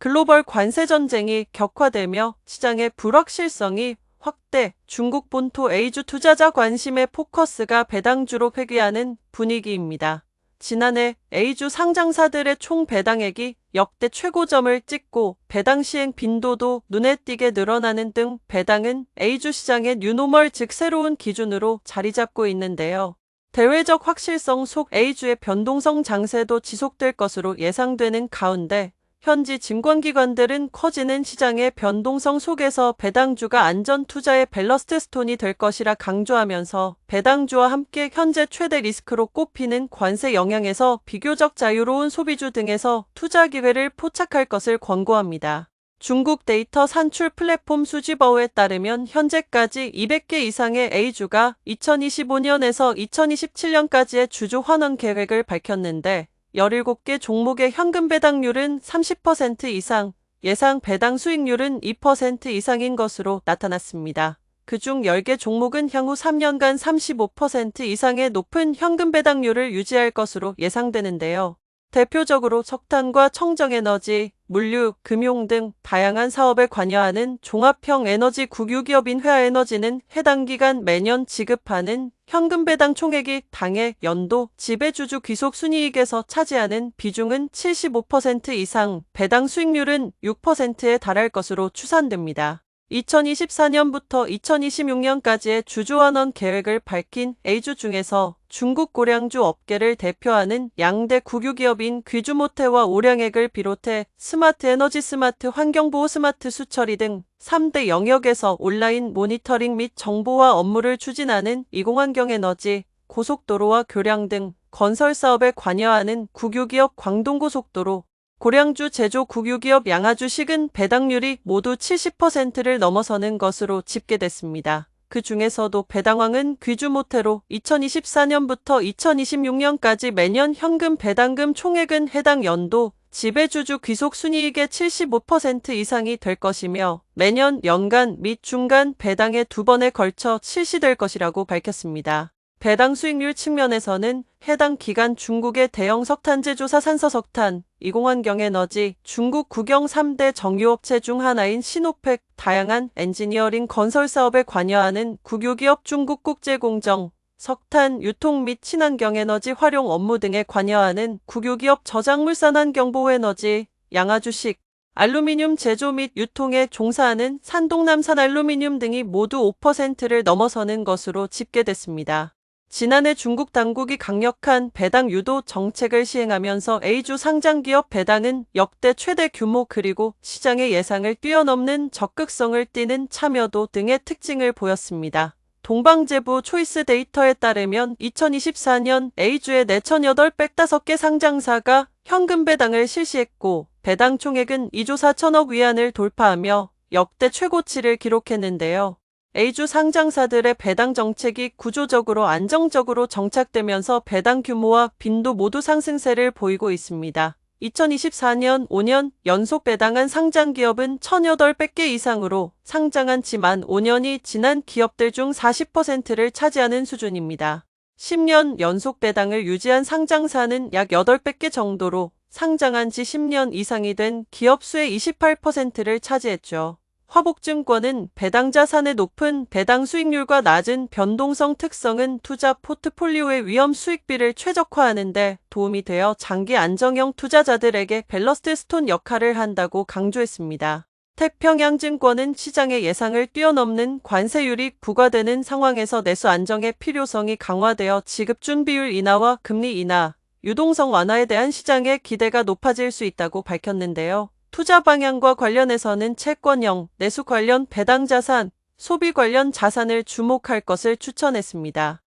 글로벌 관세 전쟁이 격화되며 시장의 불확실성이 확대, 중국 본토 A주 투자자 관심의 포커스가 배당주로 회귀하는 분위기입니다. 지난해 A주 상장사들의 총 배당액이 역대 최고점을 찍고 배당 시행 빈도도 눈에 띄게 늘어나는 등 배당은 A주 시장의 뉴노멀 즉 새로운 기준으로 자리 잡고 있는데요. 대외적 확실성 속 A주의 변동성 장세도 지속될 것으로 예상되는 가운데 현지 증권기관들은 커지는 시장의 변동성 속에서 배당주가 안전 투자의 밸러스트 스톤이 될 것이라 강조하면서 배당주와 함께 현재 최대 리스크로 꼽히는 관세 영향에서 비교적 자유로운 소비주 등에서 투자 기회를 포착할 것을 권고합니다. 중국 데이터 산출 플랫폼 수지버우에 따르면 현재까지 200개 이상의 A주가 2025년에서 2027년까지의 주주 환원 계획을 밝혔는데 17개 종목의 현금 배당률은 30% 이상, 예상 배당 수익률은 2% 이상인 것으로 나타났습니다. 그중 10개 종목은 향후 3년간 35% 이상의 높은 현금 배당률을 유지할 것으로 예상되는데요. 대표적으로 석탄과 청정에너지, 물류, 금융 등 다양한 사업에 관여하는 종합형 에너지 국유기업인 회화에너지는 해당 기간 매년 지급하는 현금 배당 총액이 당해 연도 지배주주 귀속 순이익에서 차지하는 비중은 75% 이상, 배당 수익률은 6%에 달할 것으로 추산됩니다. 2024년부터 2026년까지의 주주환원 계획을 밝힌 A주 중에서 중국 고량주 업계를 대표하는 양대 국유기업인 귀주모테와 오량액을 비롯해 스마트 에너지, 스마트 환경보호, 스마트 수처리 등 3대 영역에서 온라인 모니터링 및 정보화 업무를 추진하는 이공환경에너지, 고속도로와 교량 등 건설 사업에 관여하는 국유기업 광동고속도로, 고량주 제조 국유기업 양화주식은 배당률이 모두 70%를 넘어서는 것으로 집계됐습니다. 그 중에서도 배당왕은 귀주모테로 2024년부터 2026년까지 매년 현금 배당금 총액은 해당 연도 지배주주 귀속 순이익의 75% 이상이 될 것이며 매년 연간 및 중간 배당의 2번에 걸쳐 실시될 것이라고 밝혔습니다. 배당 수익률 측면에서는 해당 기간 중국의 대형 석탄 제조사 산서석탄, 이공환경에너지, 중국 국영 3대 정유업체 중 하나인 시노펙, 다양한 엔지니어링 건설 사업에 관여하는 국유기업 중국국제공정, 석탄, 유통 및 친환경에너지 활용 업무 등에 관여하는 국유기업 저작물산환경보호에너지, 양화주식, 알루미늄 제조 및 유통에 종사하는 산동남산알루미늄 등이 모두 5%를 넘어서는 것으로 집계됐습니다. 지난해 중국 당국이 강력한 배당 유도 정책을 시행하면서 A주 상장기업 배당은 역대 최대 규모 그리고 시장의 예상을 뛰어넘는 적극성을 띠는 참여도 등의 특징을 보였습니다. 동방제부 초이스 데이터에 따르면 2024년 A주의 내천 805개 상장사가 현금 배당을 실시했고 배당 총액은 2조 4천억 위안을 돌파하며 역대 최고치를 기록했는데요. A주 상장사들의 배당 정책이 구조적으로 안정적으로 정착되면서 배당 규모와 빈도 모두 상승세를 보이고 있습니다. 2024년 5년 연속 배당한 상장기업은 1,800개 이상으로 상장한 지 만 5년이 지난 기업들 중 40%를 차지하는 수준입니다. 10년 연속 배당을 유지한 상장사는 약 800개 정도로 상장한 지 10년 이상이 된 기업 수의 28%를 차지했죠. 화복증권은 배당 자산의 높은 배당 수익률과 낮은 변동성 특성은 투자 포트폴리오의 위험 수익비를 최적화하는 데 도움이 되어 장기 안정형 투자자들에게 밸러스트 스톤 역할을 한다고 강조했습니다. 태평양증권은 시장의 예상을 뛰어넘는 관세율이 부과되는 상황에서 내수 안정의 필요성이 강화되어 지급준비율 인하와 금리 인하, 유동성 완화에 대한 시장의 기대가 높아질 수 있다고 밝혔는데요. 투자 방향과 관련해서는 채권형, 내수 관련 배당 자산, 소비 관련 자산을 주목할 것을 추천했습니다.